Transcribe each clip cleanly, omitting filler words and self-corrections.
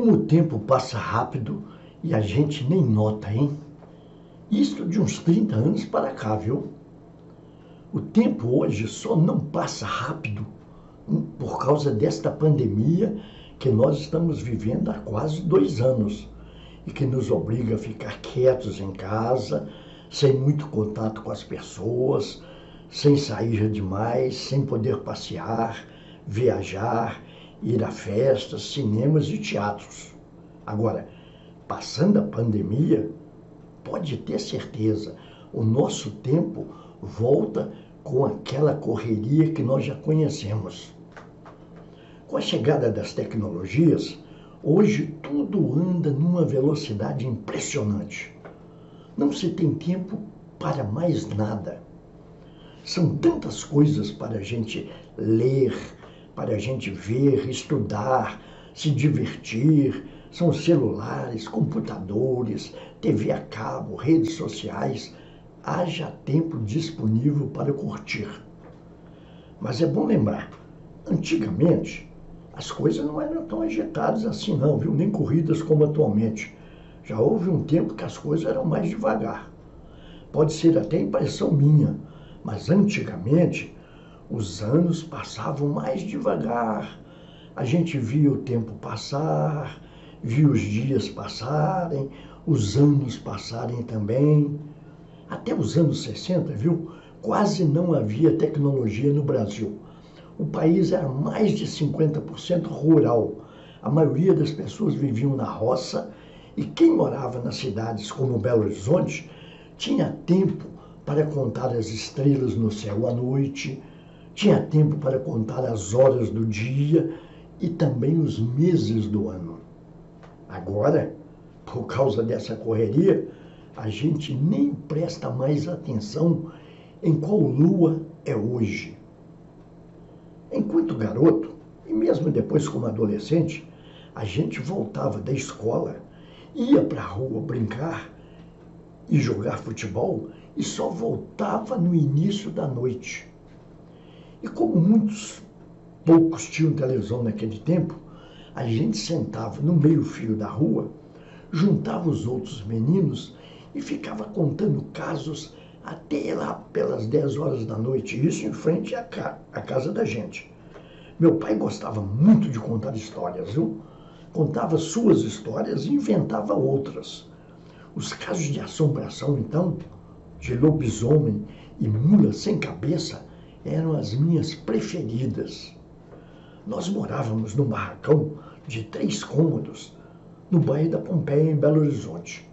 Como o tempo passa rápido e a gente nem nota, hein? Isso de uns 30 anos para cá, viu? O tempo hoje só não passa rápido por causa desta pandemia que nós estamos vivendo há quase 2 anos e que nos obriga a ficar quietos em casa, sem muito contato com as pessoas, sem sair demais, sem poder passear, viajar, ir a festas, cinemas e teatros. Agora, passando a pandemia, pode ter certeza, o nosso tempo volta com aquela correria que nós já conhecemos. Com a chegada das tecnologias, hoje tudo anda numa velocidade impressionante. Não se tem tempo para mais nada. São tantas coisas para a gente ler, para a gente ver, estudar, se divertir. São celulares, computadores, TV a cabo, redes sociais. Haja tempo disponível para curtir. Mas é bom lembrar, antigamente as coisas não eram tão agitadas assim não, viu? Nem corridas como atualmente. Já houve um tempo que as coisas eram mais devagar. Pode ser até impressão minha, mas antigamente os anos passavam mais devagar. A gente via o tempo passar, via os dias passarem, os anos passarem também. Até os anos 60, viu? Quase não havia tecnologia no Brasil. O país era mais de 50% rural. A maioria das pessoas viviam na roça e quem morava nas cidades como Belo Horizonte tinha tempo para contar as estrelas no céu à noite, tinha tempo para contar as horas do dia e também os meses do ano. Agora, por causa dessa correria, a gente nem presta mais atenção em qual lua é hoje. Enquanto garoto, e mesmo depois como adolescente, a gente voltava da escola, ia para a rua brincar e jogar futebol e só voltava no início da noite. E como poucos tinham televisão naquele tempo, a gente sentava no meio-fio da rua, juntava os outros meninos e ficava contando casos até lá pelas 10 horas da noite, isso em frente à casa da gente. Meu pai gostava muito de contar histórias, viu? Contava suas histórias e inventava outras. Os casos de assombração, então, de lobisomem e mula sem cabeça, eram as minhas preferidas. Nós morávamos num barracão de 3 cômodos, no bairro da Pompeia, em Belo Horizonte.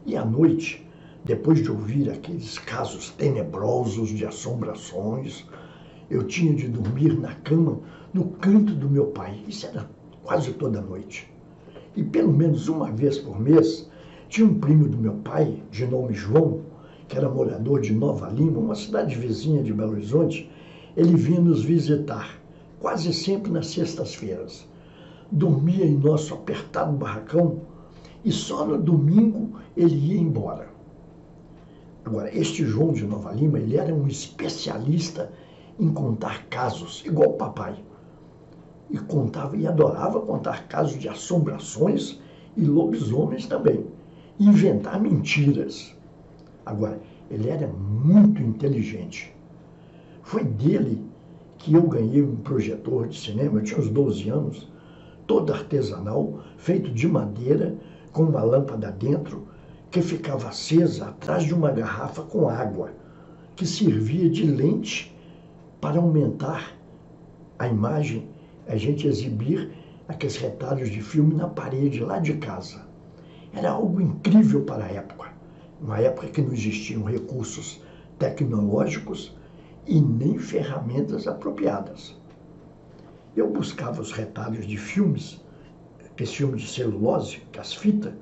E à noite, depois de ouvir aqueles casos tenebrosos de assombrações, eu tinha de dormir na cama no canto do meu pai. Isso era quase toda noite. E pelo menos uma vez por mês, tinha um primo do meu pai, de nome João, que era morador de Nova Lima, uma cidade vizinha de Belo Horizonte. Ele vinha nos visitar, quase sempre nas sextas-feiras. Dormia em nosso apertado barracão e só no domingo ele ia embora. Agora, este João de Nova Lima, ele era um especialista em contar casos, igual o papai. E contava e adorava contar casos de assombrações e lobisomens também. Inventar mentiras. Agora, ele era muito inteligente. Foi dele que eu ganhei um projetor de cinema, eu tinha uns 12 anos, todo artesanal, feito de madeira, com uma lâmpada dentro, que ficava acesa atrás de uma garrafa com água, que servia de lente para aumentar a imagem, a gente exibir aqueles retalhos de filme na parede lá de casa. Era algo incrível para a época, uma época que não existiam recursos tecnológicos e nem ferramentas apropriadas. Eu buscava os retalhos de filmes, aqueles filmes de celulose, as fitas,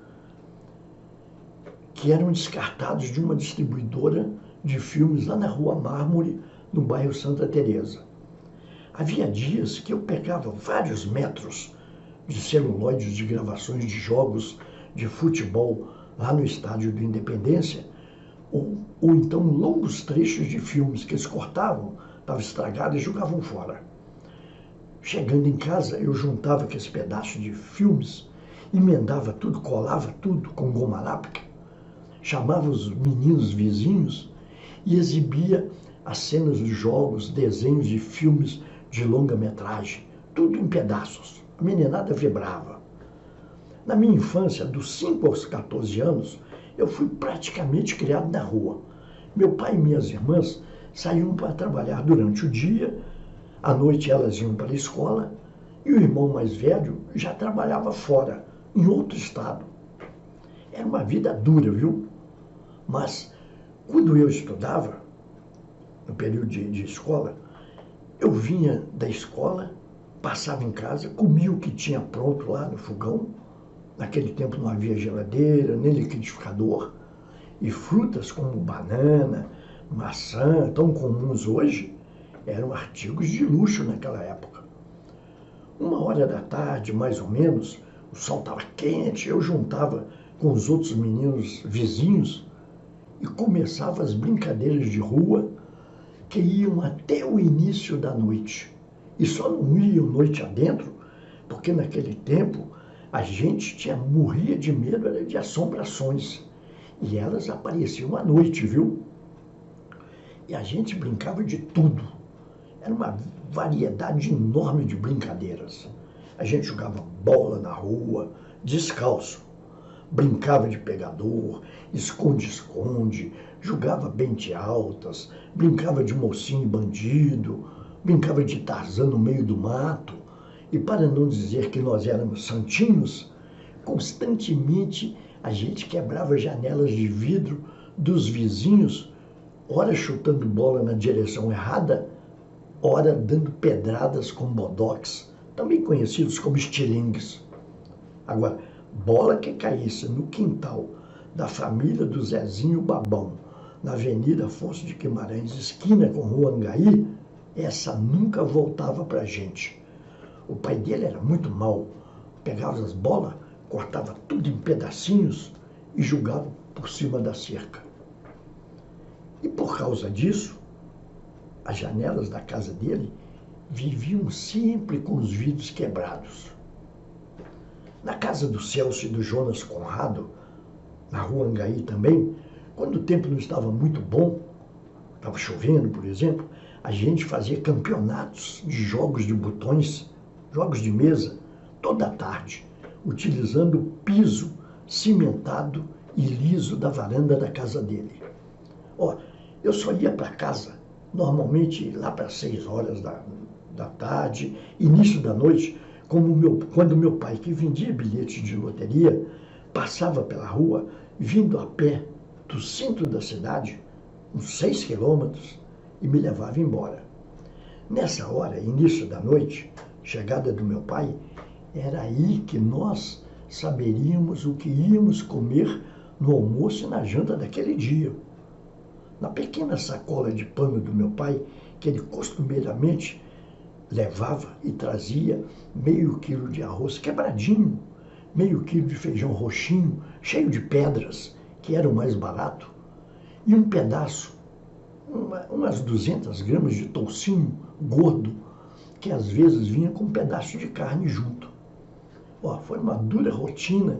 que eram descartados de uma distribuidora de filmes lá na Rua Mármore, no bairro Santa Teresa. Havia dias que eu pegava vários metros de celulóides de gravações de jogos de futebol lá no estádio do Independência, ou então longos trechos de filmes que eles cortavam, estavam estragados e jogavam fora. Chegando em casa, eu juntava aqueles pedaços de filmes emendava tudo, colava tudo com goma lápis, chamava os meninos vizinhos e exibia as cenas dos jogos, desenhos de filmes de longa-metragem, tudo em pedaços. A meninada vibrava. Na minha infância, dos 5 aos 14 anos, eu fui praticamente criado na rua. Meu pai e minhas irmãs saíam para trabalhar durante o dia, à noite elas iam para a escola, e o irmão mais velho já trabalhava fora, em outro estado. Era uma vida dura, viu? Mas, quando eu estudava, no período de escola, eu vinha da escola, passava em casa, comia o que tinha pronto lá no fogão. Naquele tempo não havia geladeira, nem liquidificador. E frutas como banana, maçã, tão comuns hoje, eram artigos de luxo naquela época. 1 hora da tarde, mais ou menos, o sol estava quente, eu juntava com os outros meninos vizinhos e começava as brincadeiras de rua que iam até o início da noite. E só não iam noite adentro, porque naquele tempo a gente morria de medo de assombrações. E elas apareciam à noite, viu? E a gente brincava de tudo. Era uma variedade enorme de brincadeiras. A gente jogava bola na rua, descalço. Brincava de pegador, esconde-esconde, jogava bente altas, brincava de mocinho e bandido, brincava de Tarzan no meio do mato. E para não dizer que nós éramos santinhos, constantemente a gente quebrava janelas de vidro dos vizinhos, ora chutando bola na direção errada, ora dando pedradas com bodoques, também conhecidos como estilingues. Agora, bola que caísse no quintal da família do Zezinho Babão, na Avenida Afonso de Guimarães, esquina com Rua Angaí, essa nunca voltava para a gente. O pai dele era muito mau, pegava as bolas, cortava tudo em pedacinhos e jogava por cima da cerca. E por causa disso, as janelas da casa dele viviam sempre com os vidros quebrados. Na casa do Celso e do Jonas Conrado, na Rua Angaí também, quando o tempo não estava muito bom, estava chovendo, por exemplo, a gente fazia campeonatos de jogos de botões, jogos de mesa, toda a tarde, utilizando o piso cimentado e liso da varanda da casa dele. Eu só ia para casa, normalmente lá para 6 horas da tarde, início da noite, quando meu pai, que vendia bilhetes de loteria, passava pela rua, vindo a pé do centro da cidade, uns 6 quilômetros, e me levava embora. Nessa hora, início da noite, chegada do meu pai, era aí que nós saberíamos o que íamos comer no almoço e na janta daquele dia. Na pequena sacola de pano do meu pai, que ele costumeiramente levava e trazia meio quilo de arroz quebradinho, meio quilo de feijão roxinho, cheio de pedras, que era o mais barato, e um pedaço, umas 200 gramas de toucinho gordo, que às vezes vinha com um pedaço de carne junto. Foi uma dura rotina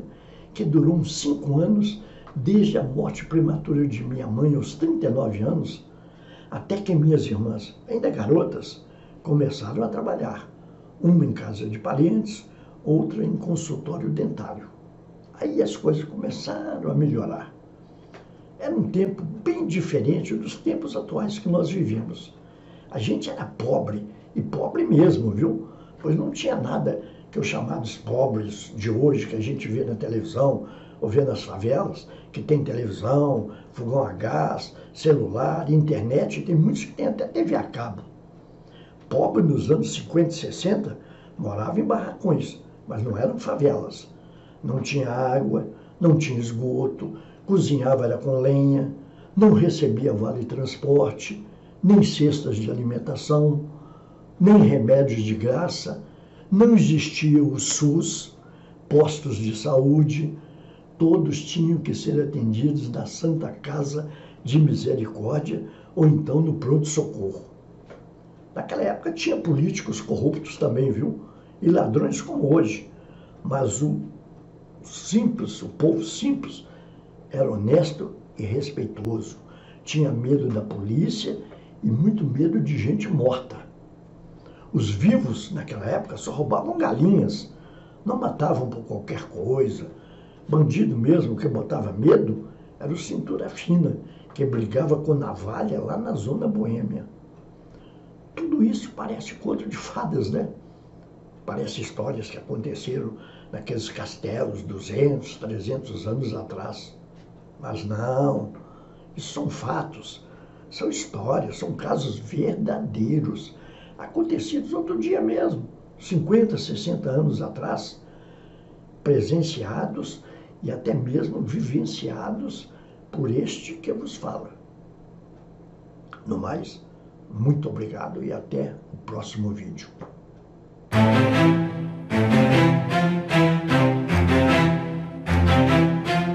que durou uns 5 anos, desde a morte prematura de minha mãe aos 39 anos, até que minhas irmãs, ainda garotas, começaram a trabalhar. Uma em casa de parentes, outra em consultório dentário. Aí as coisas começaram a melhorar. Era um tempo bem diferente dos tempos atuais que nós vivemos. A gente era pobre, e pobre mesmo, viu? Pois não tinha nada que os chamados pobres de hoje, que a gente vê na televisão, ou vê nas favelas, que tem televisão, fogão a gás, celular, internet, tem muitos que têm até TV a cabo. Pobre nos anos 50 e 60 morava em barracões, mas não eram favelas. Não tinha água, não tinha esgoto, cozinhava era com lenha, não recebia vale transporte, nem cestas de alimentação, nem remédios de graça, não existia o SUS, postos de saúde, todos tinham que ser atendidos na Santa Casa de Misericórdia ou então no pronto-socorro. Naquela época tinha políticos corruptos também, viu? E ladrões como hoje. Mas o simples, o povo simples, era honesto e respeitoso. Tinha medo da polícia e muito medo de gente morta. Os vivos, naquela época, só roubavam galinhas, não matavam por qualquer coisa. Bandido mesmo que botava medo era o cintura fina, que brigava com navalha lá na zona boêmia. Tudo isso parece conto de fadas, né? Parece histórias que aconteceram naqueles castelos 200, 300 anos atrás. Mas não, isso são fatos, são histórias, são casos verdadeiros, acontecidos outro dia mesmo, 50, 60 anos atrás, presenciados e até mesmo vivenciados por este que vos fala. No mais, muito obrigado e até o próximo vídeo.